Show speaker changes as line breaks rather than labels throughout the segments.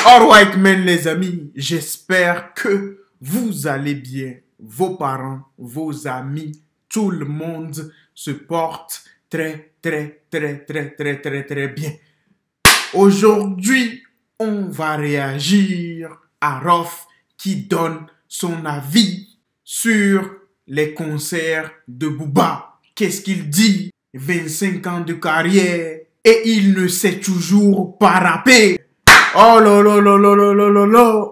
Alright, men, les amis, j'espère que vous allez bien. Vos parents, vos amis, tout le monde se porte très bien. Aujourd'hui, on va réagir à Rof qui donne son avis sur les concerts de Booba. Qu'est-ce qu'il dit? 25 ans de carrière et il ne sait toujours pas rapper. Oh là là là là là là là là.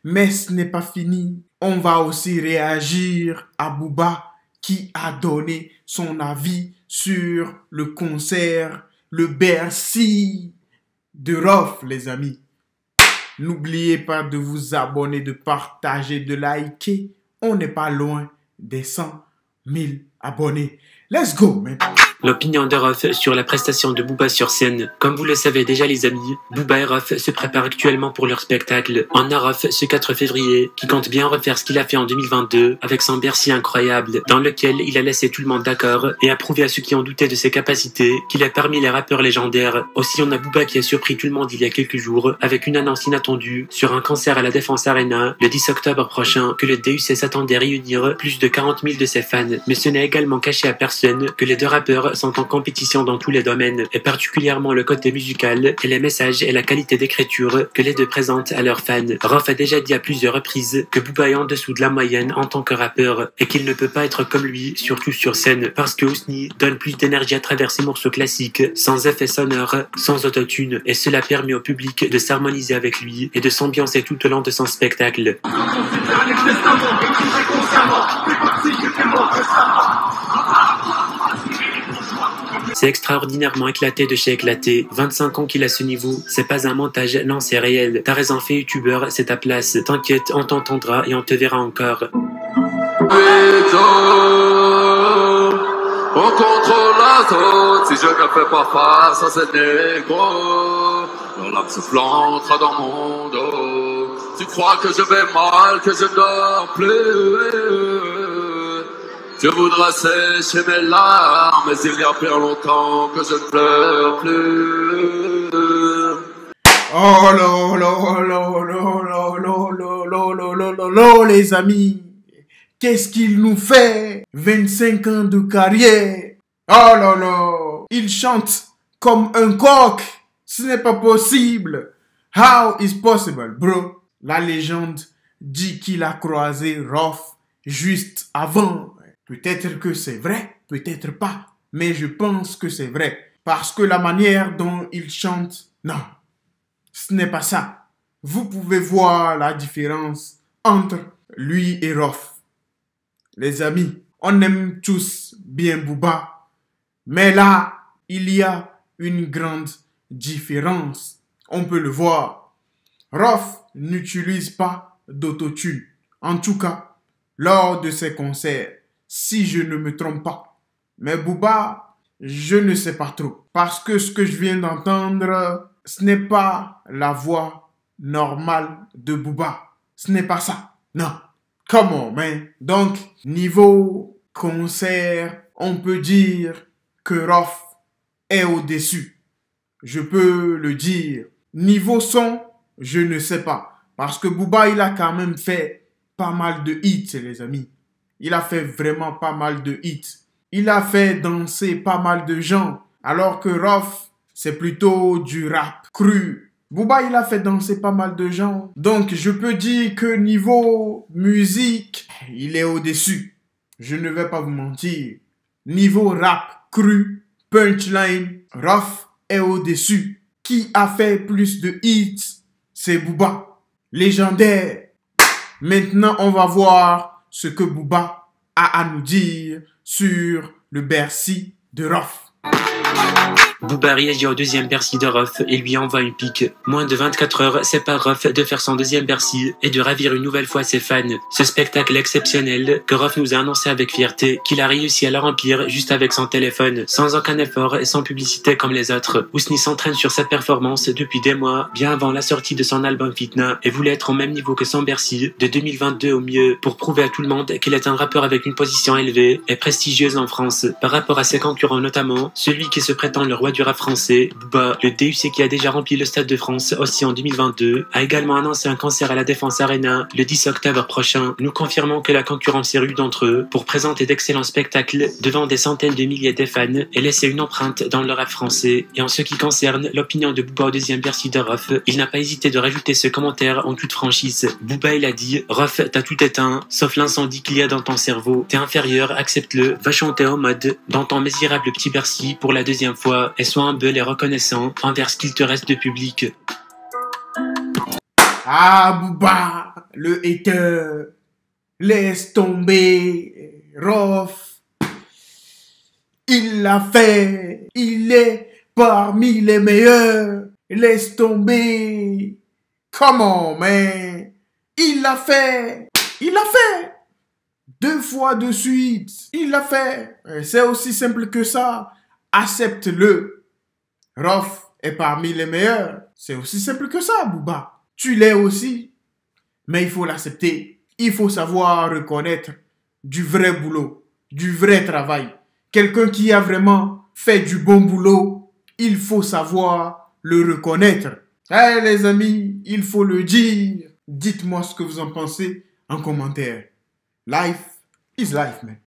Mais ce n'est pas fini. On va aussi réagir à Booba qui a donné son avis sur le concert, le Bercy de Rof, les amis. N'oubliez pas de vous abonner, de partager, de liker. On n'est pas loin des 100 000 abonnés. Let's go, man.
L'opinion de Rof sur la prestation de Booba sur scène. Comme vous le savez déjà les amis, Booba et Rof se préparent actuellement pour leur spectacle en Rof ce 4 février, qui compte bien refaire ce qu'il a fait en 2022 avec son Bercy incroyable, dans lequel il a laissé tout le monde d'accord et a prouvé à ceux qui ont douté de ses capacités qu'il est parmi les rappeurs légendaires. Aussi on a Booba qui a surpris tout le monde il y a quelques jours avec une annonce inattendue sur un concert à la Défense Arena le 10 octobre prochain que le DUC s'attendait à réunir plus de 40 000 de ses fans. Mais ce n'est également caché à personne que les deux rappeurs sont en compétition dans tous les domaines, et particulièrement le côté musical et les messages et la qualité d'écriture que les deux présentent à leurs fans. Rof a déjà dit à plusieurs reprises que Booba est en dessous de la moyenne en tant que rappeur et qu'il ne peut pas être comme lui, surtout sur scène, parce que Ousni donne plus d'énergie à travers ses morceaux classiques, sans effets sonores, sans autotune, et cela permet au public de s'harmoniser avec lui et de s'ambiancer tout au long de son spectacle. C'est extraordinairement éclaté de chez éclaté. 25 ans qu'il a ce niveau, c'est pas un montage, non c'est réel. T'as raison, fait youtubeur, c'est ta place. T'inquiète, on t'entendra et on te verra encore.
On contrôle la zone, si je ne fais pas face à ces négros, leur lame soufflante dans mon dos. Tu crois que je vais mal, que je dors plus? Je voudrais sécher mes larmes, mais il y a bien longtemps que je ne pleure plus.
Oh là là là là, les amis. Qu'est-ce qu'il nous fait? 25 ans de carrière. Oh là là. Il chante comme un coq. Ce n'est pas possible. How is possible, bro? La légende dit qu'il a croisé Rof juste avant. Peut-être que c'est vrai, peut-être pas. Mais je pense que c'est vrai. Parce que la manière dont il chante, non, ce n'est pas ça. Vous pouvez voir la différence entre lui et Rof. Les amis, on aime tous bien Booba. Mais là, il y a une grande différence. On peut le voir. Rof n'utilise pas d'autotune. En tout cas, lors de ses concerts. Si je ne me trompe pas. Mais Booba, je ne sais pas trop. Parce que ce que je viens d'entendre, ce n'est pas la voix normale de Booba. Ce n'est pas ça. Non. Come on, man. Donc, niveau concert, on peut dire que Rof est au-dessus. Je peux le dire. Niveau son, je ne sais pas. Parce que Booba, il a quand même fait pas mal de hits, les amis. Il a fait vraiment pas mal de hits. Il a fait danser pas mal de gens. Alors que Rof, c'est plutôt du rap cru. Booba, il a fait danser pas mal de gens. Donc, je peux dire que niveau musique, il est au-dessus. Je ne vais pas vous mentir. Niveau rap cru, punchline, Rof est au-dessus. Qui a fait plus de hits? C'est Booba. Légendaire. Maintenant, on va voir ce que Booba a à nous dire sur le Bercy de Rof.
Booba réagit au deuxième Bercy de Rof et lui envoie une pique. Moins de 24 heures sépare Rof de faire son deuxième Bercy et de ravir une nouvelle fois ses fans. Ce spectacle exceptionnel que Rof nous a annoncé avec fierté qu'il a réussi à la remplir juste avec son téléphone, sans aucun effort et sans publicité comme les autres. Ousni s'entraîne sur sa performance depuis des mois, bien avant la sortie de son album Fitna, et voulait être au même niveau que son Bercy de 2022 au mieux, pour prouver à tout le monde qu'il est un rappeur avec une position élevée et prestigieuse en France, par rapport à ses concurrents notamment, celui qui qui se prétend le roi du rap français, Booba, le DUC qui a déjà rempli le Stade de France aussi en 2022, a également annoncé un concert à la Défense Arena le 10 octobre prochain. Nous confirmons que la concurrence est rude entre eux pour présenter d'excellents spectacles devant des centaines de milliers de fans et laisser une empreinte dans le rap français. Et en ce qui concerne l'opinion de Booba au deuxième Bercy de Rof, il n'a pas hésité de rajouter ce commentaire en toute franchise. Booba il a dit: Rof, t'as tout éteint, sauf l'incendie qu'il y a dans ton cerveau. T'es inférieur, accepte-le, va chanter en mode dans ton misérable petit Bercy pour la deuxième fois et sois humble et reconnaissant envers ce qu'il te reste de public.
Ah, Booba, le hater, laisse tomber, Rof. Il l'a fait, il est parmi les meilleurs, laisse tomber. Come on, man. Il l'a fait, il l'a fait. 2 fois de suite, il l'a fait. C'est aussi simple que ça. Accepte-le. Rof est parmi les meilleurs. C'est aussi simple que ça, Booba. Tu l'es aussi. Mais il faut l'accepter. Il faut savoir reconnaître du vrai boulot, du vrai travail. Quelqu'un qui a vraiment fait du bon boulot, il faut savoir le reconnaître. Eh les amis, il faut le dire. Dites-moi ce que vous en pensez en commentaire. Life is life, man.